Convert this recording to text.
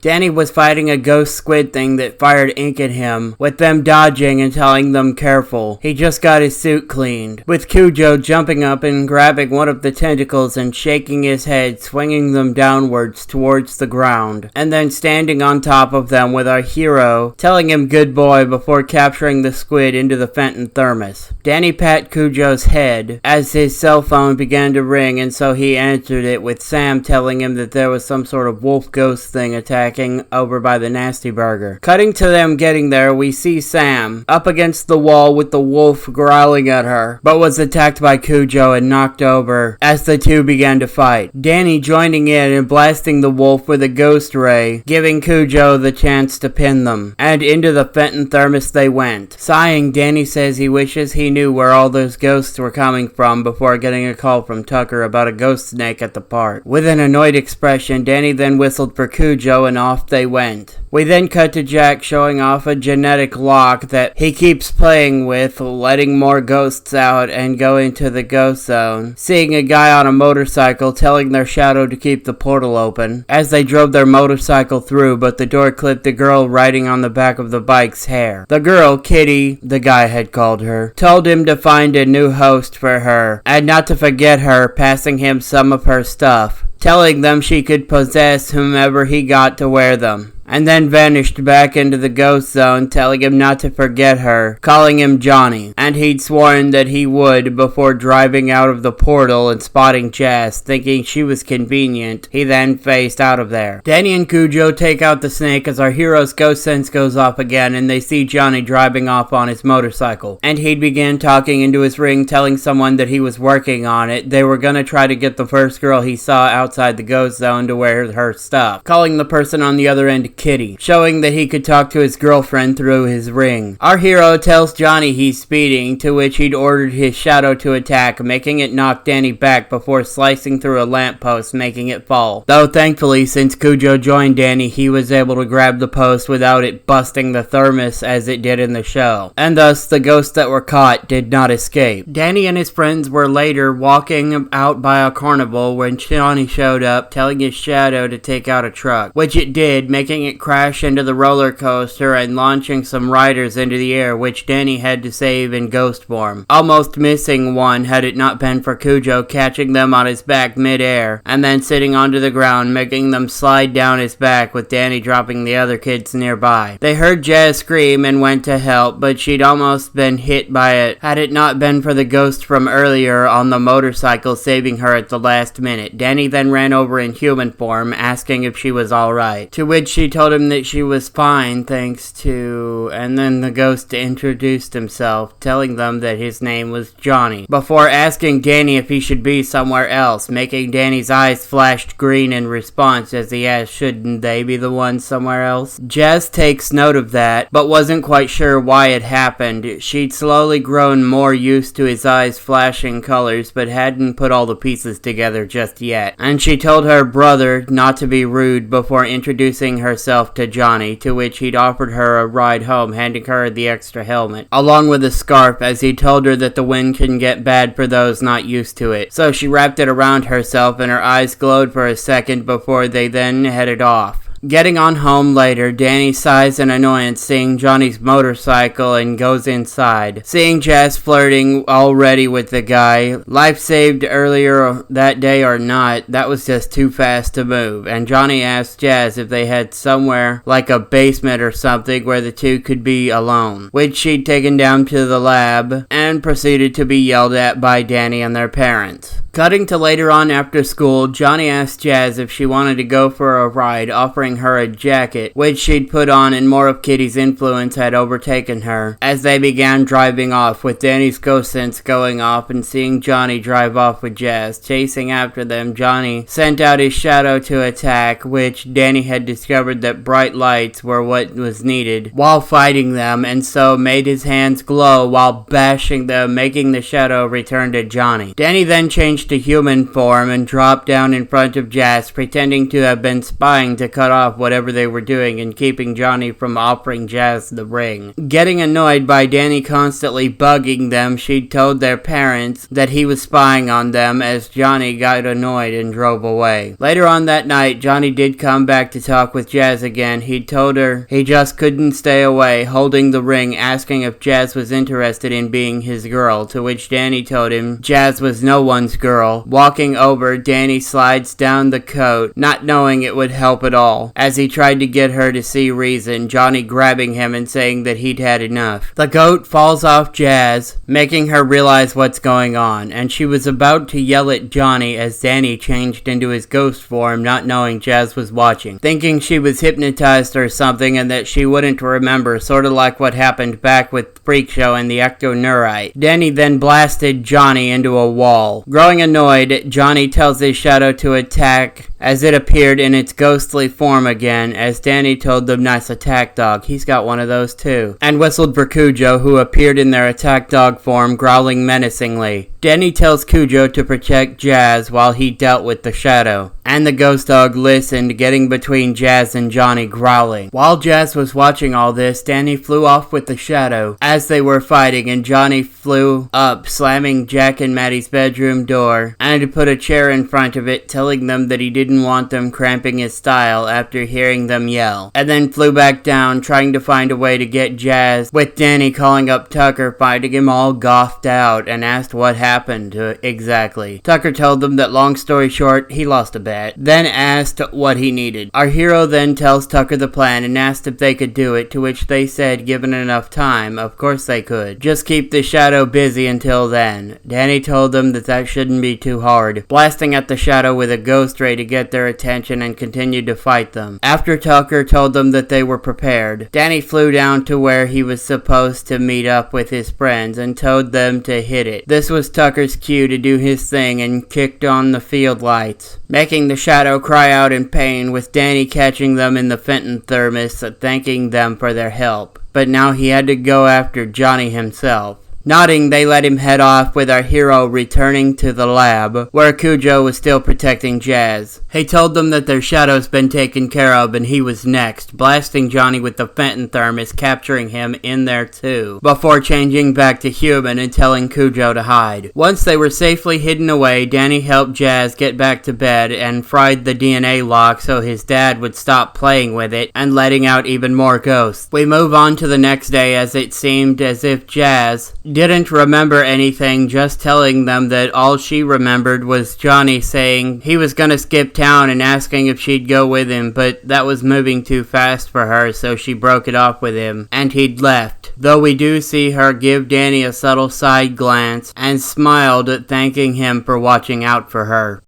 Danny was fighting a ghost squid thing that fired ink at him, with them dodging and telling them careful. He just got his suit cleaned, with Cujo jumping up and grabbing one of the tentacles and shaking his head, swinging them downwards towards the ground, and then standing on top of them with our hero telling him good boy before capturing the squid into the Fenton thermos. Danny pat Cujo's head as his cell phone began to ring, and so he answered it, with Sam telling him that there was some sort of wolf ghost thing attacking over by the Nasty Burger. Cutting to them getting there, we see Sam up against the wall with the wolf growling at her, but was attacked by Cujo and knocked over as the two began to fight. Danny joining in and blasting the wolf with a ghost ray, giving Cujo the chance to pin them, and into the Fenton thermos they went. Sighing, Danny says he wishes he knew where all those ghosts were coming from before getting a call from Tucker about a ghost snake at the park. With an annoyed expression, Danny then whistled for Cujo and off they went. We then cut to Jack showing off a genetic lock that he keeps playing with, letting more ghosts out and going to the ghost zone. Seeing a guy on a motorcycle telling their shadow to keep the portal open as they drove their motorcycle through, but the door clipped the girl riding on the back of the bike's hair. The girl, Kitty, the guy had called her, told him to find a new host for her and not to forget her, passing him some of her stuff, telling them she could possess whomever he got to wear them, and then vanished back into the ghost zone, telling him not to forget her, calling him Johnny, and he'd sworn that he would before driving out of the portal and spotting Jazz, thinking she was convenient. He then phased out of there. Danny and Cujo take out the snake as our hero's ghost sense goes off again, and they see Johnny driving off on his motorcycle, and he began talking into his ring, telling someone that he was working on it. They were gonna try to get the first girl he saw outside the ghost zone to wear her stuff, calling the person on the other end Kitty, showing that he could talk to his girlfriend through his ring. Our hero tells Johnny he's speeding, to which he'd ordered his shadow to attack, making it knock Danny back before slicing through a lamppost, making it fall. Though thankfully, since Cujo joined Danny, he was able to grab the post without it busting the thermos as it did in the show, and thus the ghosts that were caught did not escape. Danny and his friends were later walking out by a carnival when Johnny showed up, telling his shadow to take out a truck, which it did, making it crash into the roller coaster and launching some riders into the air, which Danny had to save in ghost form, almost missing one had it not been for Cujo catching them on his back mid-air and then sitting onto the ground, making them slide down his back, with Danny dropping the other kids nearby. They heard Jazz scream and went to help, but she'd almost been hit by it had it not been for the ghost from earlier on the motorcycle saving her at the last minute. Danny then ran over in human form, asking if she was alright, to which she told him that she was fine thanks to, and then the ghost introduced himself, telling them that his name was Johnny, before asking Danny if he should be somewhere else, making Danny's eyes flashed green in response as he asked shouldn't they be the ones somewhere else. Jess takes note of that, but wasn't quite sure why it happened. She'd slowly grown more used to his eyes flashing colors, but hadn't put all the pieces together just yet, and she told her brother not to be rude before introducing herself to Johnny, to which he'd offered her a ride home, handing her the extra helmet, along with a scarf, as he told her that the wind can get bad for those not used to it. So she wrapped it around herself, and her eyes glowed for a second before they then headed off. Getting on home later, Danny sighs in annoyance seeing Johnny's motorcycle and goes inside. Seeing Jazz flirting already with the guy, life saved earlier that day or not, that was just too fast to move, and Johnny asked Jazz if they had somewhere like a basement or something where the two could be alone, which she'd taken down to the lab and proceeded to be yelled at by Danny and their parents. Cutting to later on after school, Johnny asked Jazz if she wanted to go for a ride, offering her a jacket, which she'd put on, and more of Kitty's influence had overtaken her, as they began driving off, with Danny's ghost sense going off and seeing Johnny drive off with Jazz. Chasing after them, Johnny sent out his shadow to attack, which Danny had discovered that bright lights were what was needed while fighting them, and so made his hands glow while bashing them, making the shadow return to Johnny. Danny then changed to human form and dropped down in front of Jazz, pretending to have been spying to cut off stop whatever they were doing and keeping Johnny from offering Jazz the ring. Getting annoyed by Danny constantly bugging them, she told their parents that he was spying on them as Johnny got annoyed and drove away. Later on that night, Johnny did come back to talk with Jazz again. He told her he just couldn't stay away, holding the ring, asking if Jazz was interested in being his girl, to which Danny told him Jazz was no one's girl. Walking over, Danny slides down the coat, not knowing it would help at all. As he tried to get her to see reason, Johnny grabbing him and saying that he'd had enough. The goat falls off Jazz, making her realize what's going on, and she was about to yell at Johnny as Danny changed into his ghost form, not knowing Jazz was watching, thinking she was hypnotized or something and that she wouldn't remember, sort of like what happened back with Freak Show and the Ecto-Neurite. Danny then blasted Johnny into a wall. Growing annoyed, Johnny tells his shadow to attack as it appeared in its ghostly form again, as Danny told them nice attack dog, he's got one of those too, and whistled for Cujo, who appeared in their attack dog form, growling menacingly. Danny tells Cujo to protect Jazz while he dealt with the shadow, and the ghost dog listened, getting between Jazz and Johnny, growling. While Jazz was watching all this, Danny flew off with the shadow as they were fighting, and Johnny flew up, slamming Jack and Maddie's bedroom door, and put a chair in front of it, telling them that he didn't want them cramping his style after hearing them yell, and then flew back down, trying to find a way to get Jazz, with Danny calling up Tucker, finding him all gothed out, and asked what happened exactly. Tucker told them that, long story short, he lost a bet, then asked what he needed. Our hero then tells Tucker the plan and asked if they could do it, to which they said given enough time, of course they could. Just keep the shadow busy until then. Danny told them that shouldn't be too hard, blasting at the shadow with a ghost ray to get their attention, and continued to fight them. After Tucker told them that they were prepared, Danny flew down to where he was supposed to meet up with his friends and told them to hit it. This was Tucker's cue to do his thing and kicked on the field lights, making the shadow cry out in pain, with Danny catching them in the Fenton thermos, thanking them for their help. But now he had to go after Johnny himself. Nodding, they let him head off, with our hero returning to the lab, where Cujo was still protecting Jazz. He told them that their shadow's been taken care of and he was next, blasting Johnny with the Fenton thermos, capturing him in there too, before changing back to human and telling Cujo to hide. Once they were safely hidden away, Danny helped Jazz get back to bed and fried the DNA lock so his dad would stop playing with it and letting out even more ghosts. We move on to the next day, as it seemed as if Jazz didn't remember anything, just telling them that all she remembered was Johnny saying he was gonna skip town and asking if she'd go with him, but that was moving too fast for her, so she broke it off with him, and he'd left. Though we do see her give Danny a subtle side glance and smiled, thanking him for watching out for her.